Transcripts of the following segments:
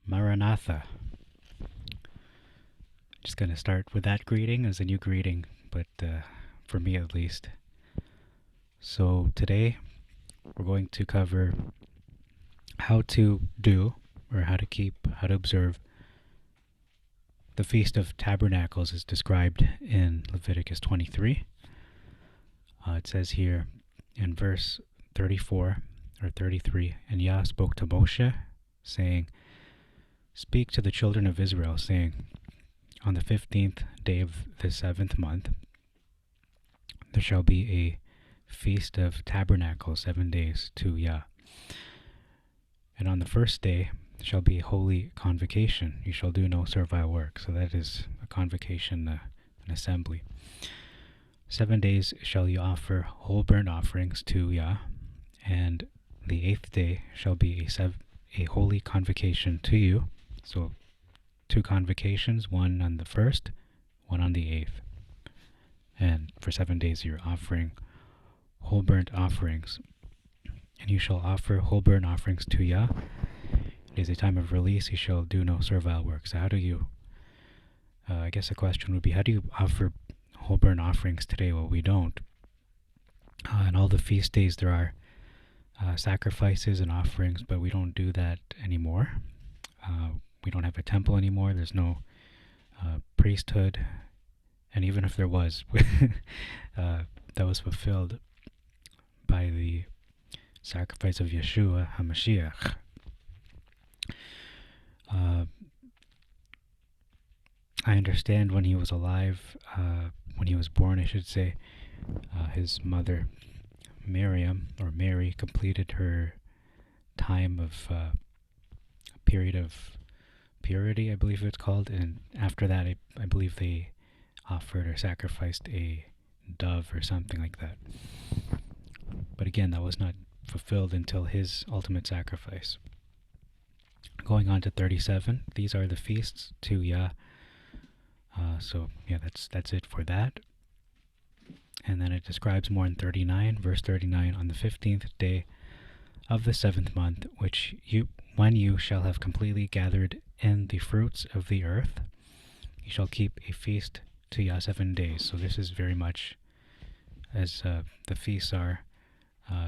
Maranatha. Just going to start with that greeting as a new greeting, but for me at least. So today we're going to cover how to do, or how to observe the Feast of Tabernacles as described in Leviticus 23. It says here in verse 34 or 33, and Yah spoke to Moshe, saying, "Speak to the children of Israel, saying, on the 15th day of the 7th month, there shall be a feast of tabernacles 7 days to Yah. And on the first day shall be a holy convocation. You shall do no servile work." So that is a convocation, an assembly. 7 days shall you offer whole burnt offerings to Yah, and the 8th day shall be a holy convocation to you. So 2 convocations, one on the 1st, one on the 8th. And for 7 days you're offering whole burnt offerings. And you shall offer whole burnt offerings to Yah. It is a time of release. You shall do no servile work. So how do you, I guess the question would be, how do you offer whole burnt offerings today? Well, we don't. On all the feast days there are sacrifices and offerings, but we don't do that anymore. We don't have a temple anymore. There's no priesthood. And even if there was, that was fulfilled by the sacrifice of Yeshua HaMashiach. I understand when he was alive, when he was born, I should say, his mother Miriam, or Mary, completed her time of period of purity, I believe it's called, and after that I believe they offered or sacrificed a dove or something like that. But again, that was not fulfilled until his ultimate sacrifice. Going on to 37, these are the feasts to Yah. So yeah, that's it for that. And then it describes more in 39, verse 39, on the 15th day of the 7th month, when you shall have completely gathered in the fruits of the earth, you shall keep a feast to Yah 7 days. So this is very much as the feasts are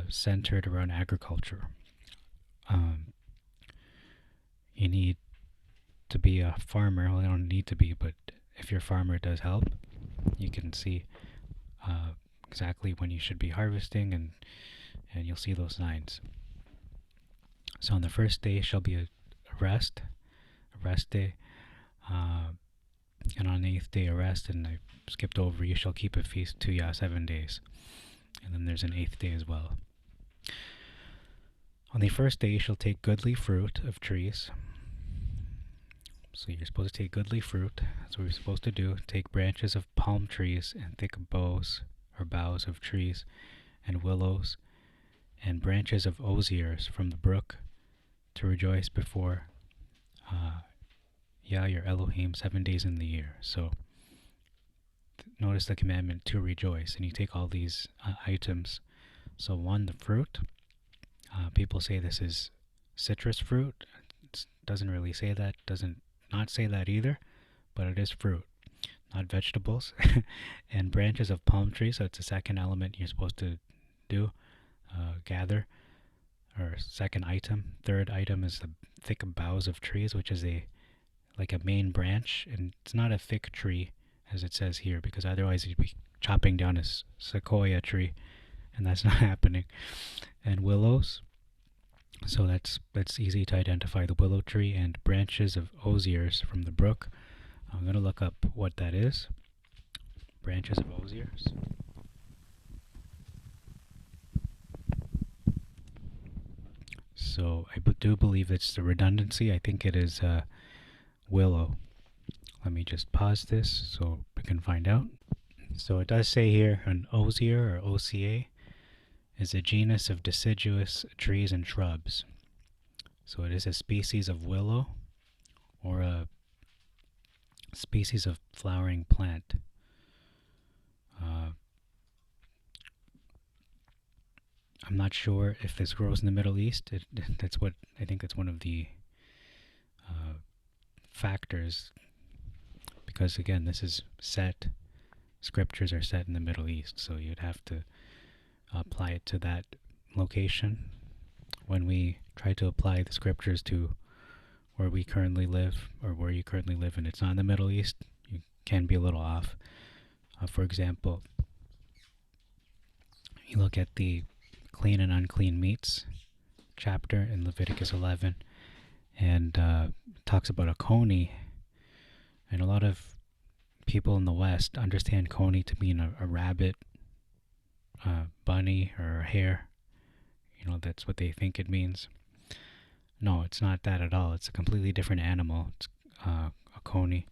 centered around agriculture. You need to be a farmer. Well, you don't need to be, but if you're a farmer, it does help. You can see exactly when you should be harvesting, and you'll see those signs. So on the first day shall be a rest day, and on the 8th day a rest, and I skipped over, you shall keep a feast to Yah 7 days. And then there's an 8th day as well. On the first day you shall take goodly fruit of trees. So you're supposed to take goodly fruit. That's what we're supposed to do. Take branches of palm trees and thick boughs or boughs of trees and willows and branches of osiers from the brook to rejoice before Yah your Elohim 7 days in the year. So notice the commandment to rejoice, and you take all these items. So one, the fruit. People say this is citrus fruit. It doesn't really say that. Doesn't not say that either, but it is fruit, not vegetables. And branches of palm trees. So it's the second element you're supposed to do, gather, or second item. Third item is the thick boughs of trees, which is like a main branch, and it's not a thick tree as it says here, because otherwise you'd be chopping down a sequoia tree, and that's not happening. And willows. So that's easy to identify, the willow tree, and branches of osiers from the brook. I'm going to look up what that is. Branches of osiers. So I do believe it's the redundancy. I think it is willow. Let me just pause this so we can find out. So it does say here an osier, or OCA, is a genus of deciduous trees and shrubs. So it is a species of willow, or a species of flowering plant. I'm not sure if this grows in the Middle East. I think that's one of the factors, because again, this is set, scriptures are set in the Middle East, so you'd have to apply it to that location. When we try to apply the scriptures to where we currently live, or where you currently live, and it's not in the Middle East, you can be a little off. For example, you look at the clean and unclean meats chapter in Leviticus 11, and talks about a coney, and a lot of people in the West understand coney to mean a rabbit, bunny, or a hare. That's what they think it means. No, it's not that at all. It's a completely different animal. It's a coney,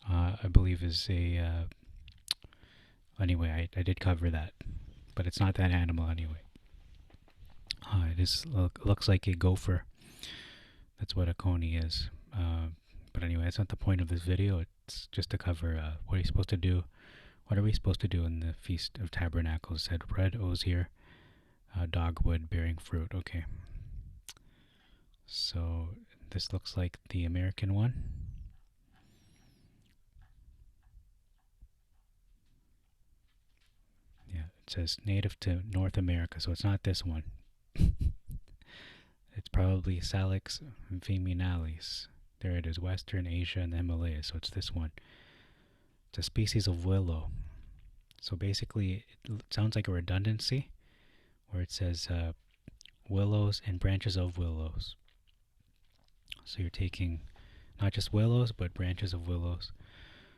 I believe, is a... anyway, I did cover that, but it's not that animal anyway. Looks like a gopher. That's what a coney is. But anyway, that's not the point of this video. It's just to cover what are you supposed to do. What are we supposed to do in the Feast of Tabernacles? It said red osier, dogwood bearing fruit. Okay. So this looks like the American one. Yeah, it says native to North America, so it's not this one. It's probably Salix feminalis. There it is, Western Asia and the Himalayas, so it's this one. It's a species of willow. So basically, it sounds like a redundancy, where it says willows and branches of willows. So you're taking not just willows, but branches of willows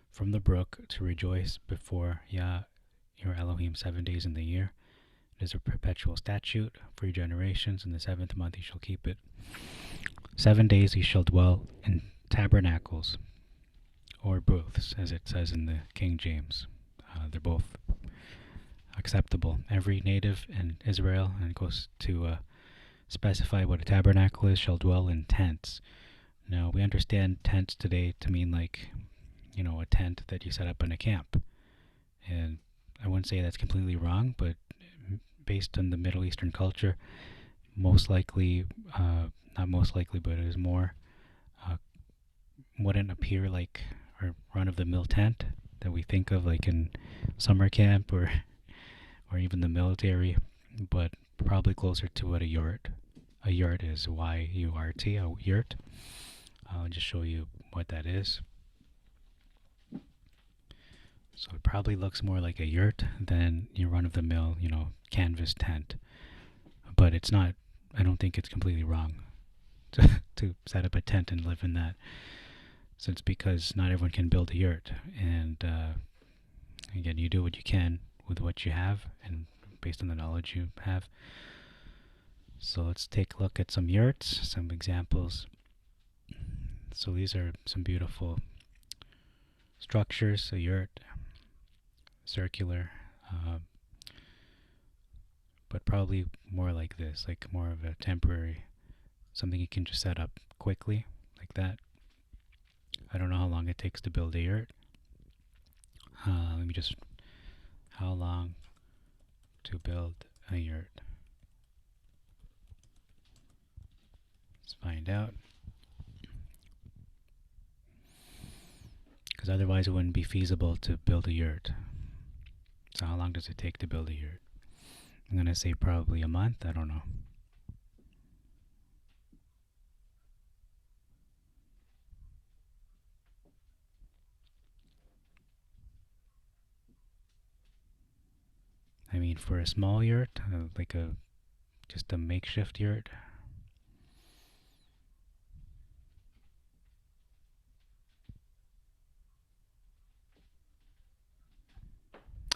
from the brook to rejoice before Yah, your Elohim, 7 days in the year. It is a perpetual statute for your generations. In the 7th month you shall keep it. 7 days you shall dwell in tabernacles, or booths, as it says in the King James. They're both acceptable. Every native in Israel, and it goes to specify what a tabernacle is, shall dwell in tents. Now, we understand tents today to mean like, a tent that you set up in a camp. And I wouldn't say that's completely wrong, but based on the Middle Eastern culture, most likely, not most likely, but it is more, wouldn't appear like a run-of-the-mill tent that we think of like in summer camp or even the military, but probably closer to what a yurt is. Y-U-R-T, a yurt. I'll just show you what that is. So it probably looks more like a yurt than your run-of-the-mill, canvas tent. But it's not, I don't think it's completely wrong to set up a tent and live in that. So it's because not everyone can build a yurt. And again, you do what you can with what you have and based on the knowledge you have. So let's take a look at some yurts, some examples. So these are some beautiful structures. A yurt, circular, but probably more like this, like more of a temporary, something you can just set up quickly, like that. I don't know how long it takes to build a yurt. How long to build a yurt? Let's find out. Because otherwise it wouldn't be feasible to build a yurt. So how long does it take to build a yurt? I'm going to say probably a month. I don't know. I mean, for a small yurt, like just a makeshift yurt.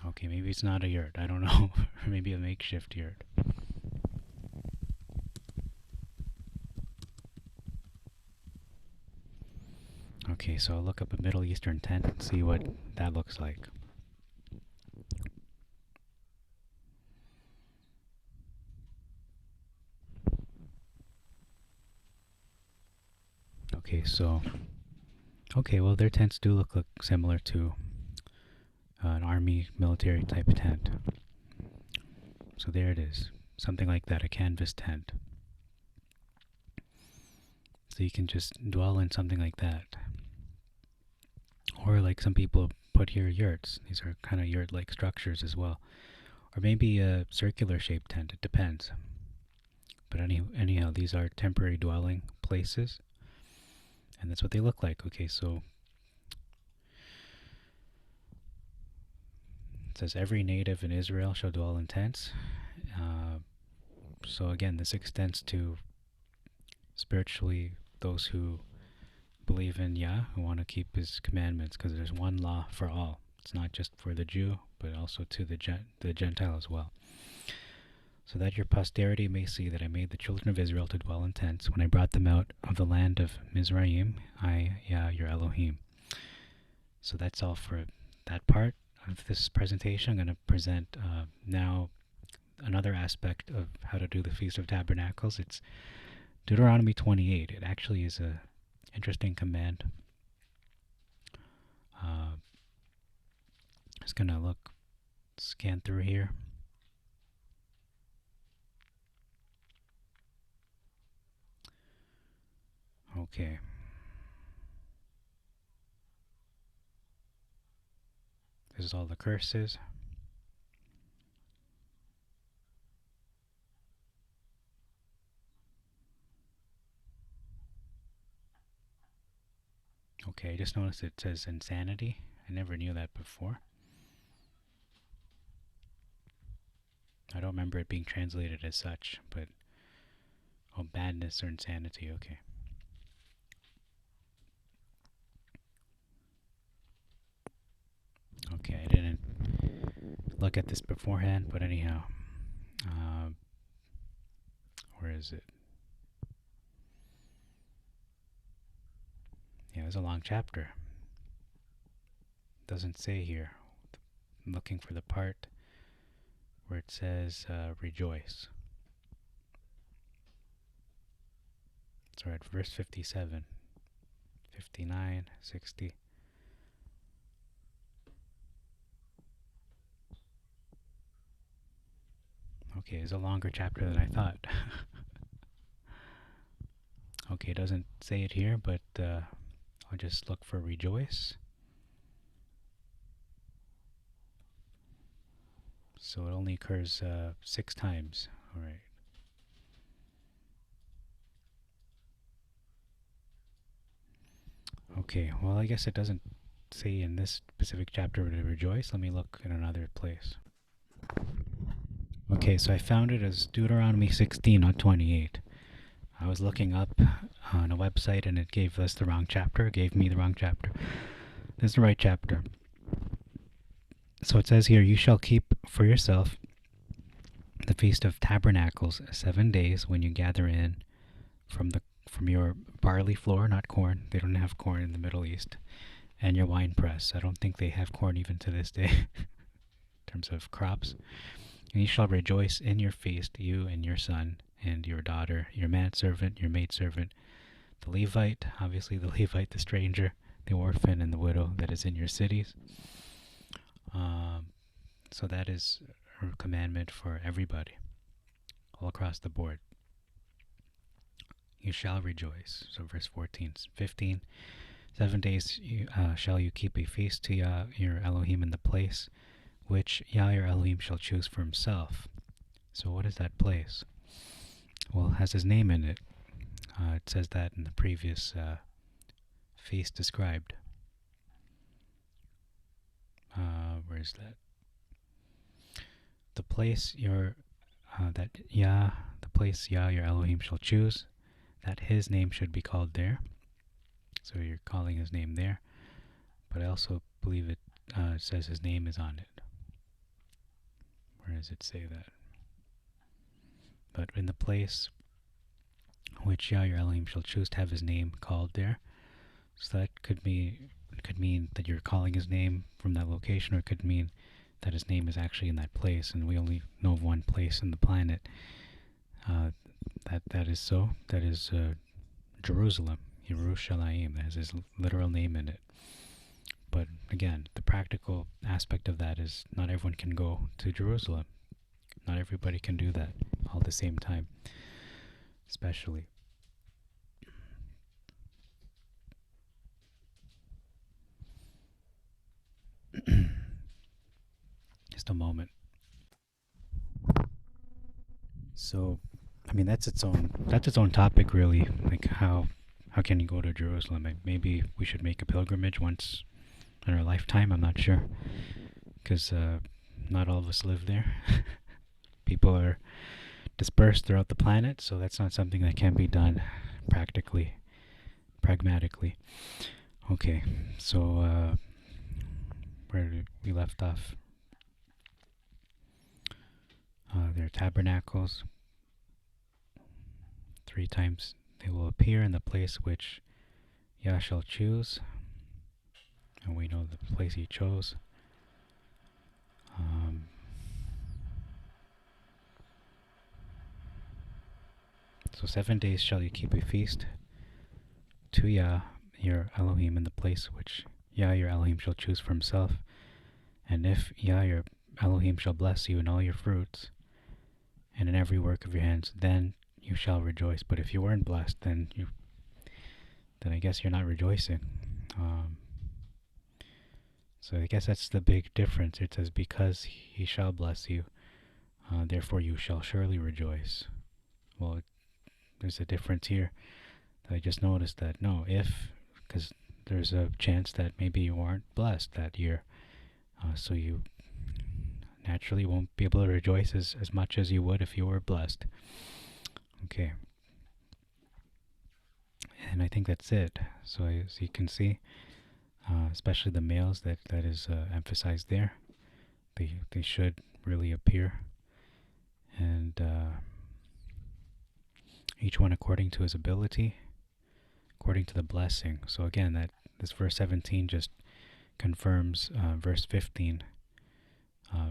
Okay, maybe it's not a yurt. I don't know. Or maybe a makeshift yurt. Okay, so I'll look up a Middle Eastern tent and see what that looks like. Okay, well, their tents do look similar to an army military type of tent. So there it is, something like that, a canvas tent. So you can just dwell in something like that. Or like some people put here yurts. These are kind of yurt-like structures as well. Or maybe a circular shaped tent. It depends. But anyhow, these are temporary dwelling places. And that's what they look like. Okay, so it says every native in Israel shall dwell in tents. So again, this extends to spiritually those who believe in Yah, who want to keep His commandments, because there's one law for all. It's not just for the Jew, but also to the Gentile as well. So that your posterity may see that I made the children of Israel to dwell in tents when I brought them out of the land of Mizraim, I, Yah, your Elohim. So that's all for that part of this presentation. I'm going to present now another aspect of how to do the Feast of Tabernacles. It's Deuteronomy 28. It actually is a interesting command. Just going to scan through here. Okay. This is all the curses. Okay, I just noticed it says insanity. I never knew that before. I don't remember it being translated as such, but oh, badness or insanity, okay. Okay, I didn't look at this beforehand, but anyhow. Where is it? Yeah, it's a long chapter. Doesn't say here. I'm looking for the part where it says rejoice. So we're at verse 57, 59, 60. Okay, it's a longer chapter than I thought. Okay, it doesn't say it here, but I'll just look for rejoice. So it only occurs 6 times. All right. Okay, well, I guess it doesn't say in this specific chapter to rejoice. Let me look in another place. Okay, so I found it as Deuteronomy 16, not 28. I was looking up on a website and it gave us the wrong chapter. It gave me the wrong chapter. This is the right chapter. So it says here, you shall keep for yourself the Feast of Tabernacles 7 days when you gather in from your barley floor, not corn. They don't have corn in the Middle East. And your wine press. I don't think they have corn even to this day in terms of crops. And you shall rejoice in your feast, you and your son and your daughter, your manservant, your maidservant, the Levite, obviously the Levite, the stranger, the orphan, and the widow that is in your cities. So that is a commandment for everybody, all across the board. You shall rejoice. So verse 14, 15. 7 days shall you keep a feast to Yah your Elohim in the place which Yah your Elohim shall choose for himself. So what is that place? Well, it has his name in it. It says that in the previous feast described. Where is that? The place the place Yah your Elohim shall choose, that his name should be called there. So you're calling his name there, but I also believe it says his name is on it. Where does it say that? But in the place which Yah your Elohim shall choose to have his name called there. So that could mean that you're calling his name from that location, or it could mean that his name is actually in that place, and we only know of one place in the planet that is so. That is Jerusalem, Yerushalayim. That has his literal name in it. But again, the practical aspect of that is not everyone can go to Jerusalem. Not everybody can do that all at the same time, especially. the moment. So, I mean, that's its own topic, really. Like how can you go to Jerusalem? Maybe we should make a pilgrimage once in our lifetime. I'm not sure, because not all of us live there. People are dispersed throughout the planet, so that's not something that can be done practically, pragmatically. Okay, so where did we left off? There are tabernacles. 3 times they will appear in the place which Yah shall choose, and we know the place he chose. So 7 days shall you keep a feast to Yah your Elohim in the place which Yah your Elohim shall choose for himself. And if Yah your Elohim shall bless you in all your fruits and in every work of your hands, then you shall rejoice. But if you weren't blessed, then I guess you're not rejoicing. So I guess that's the big difference. It says, because he shall bless you, therefore you shall surely rejoice. Well, there's a difference here that I just noticed, that no, because there's a chance that maybe you aren't blessed that year. So you naturally won't be able to rejoice as much as you would if you were blessed. Okay. And I think that's it. So as you can see, especially the males, that is emphasized there. They should really appear, and each one according to his ability, according to the blessing. So again, that this verse 17 just confirms verse 15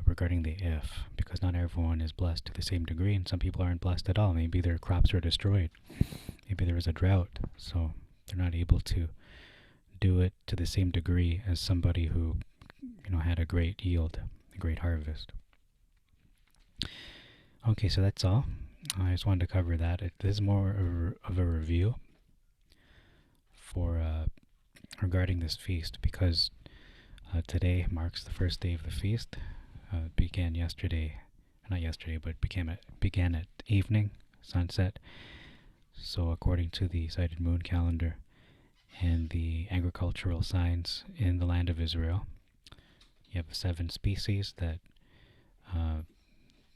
regarding the if, because not everyone is blessed to the same degree, and some people aren't blessed at all. Maybe their crops are destroyed. Maybe there was a drought, so they're not able to do it to the same degree as somebody who, had a great yield, a great harvest. Okay, so that's all. I just wanted to cover that. This is more of a review for regarding this feast, because today marks the first day of the feast. It began yesterday, not yesterday, but began at evening, sunset. So according to the sighted moon calendar and the agricultural signs in the land of Israel, you have 7 species that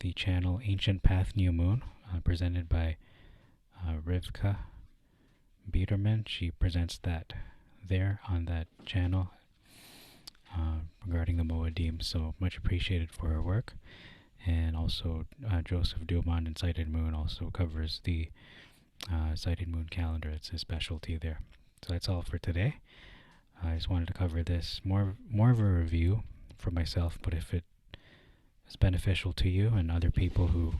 the channel Ancient Path New Moon, presented by Rivka Biederman. She presents that there on that channel regarding the Moedim. So much appreciated for her work. And also Joseph Dumont and Sighted Moon also covers the Sighted Moon calendar. It's his specialty there. So that's all for today. I just wanted to cover this, more of a review for myself, but if it is beneficial to you and other people who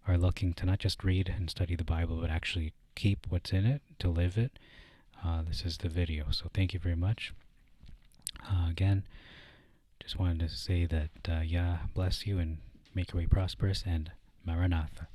are looking to not just read and study the Bible, but actually keep what's in it, to live it, this is the video. So thank you very much. Again, just wanted to say that Yah bless you and make your way prosperous, and Maranatha.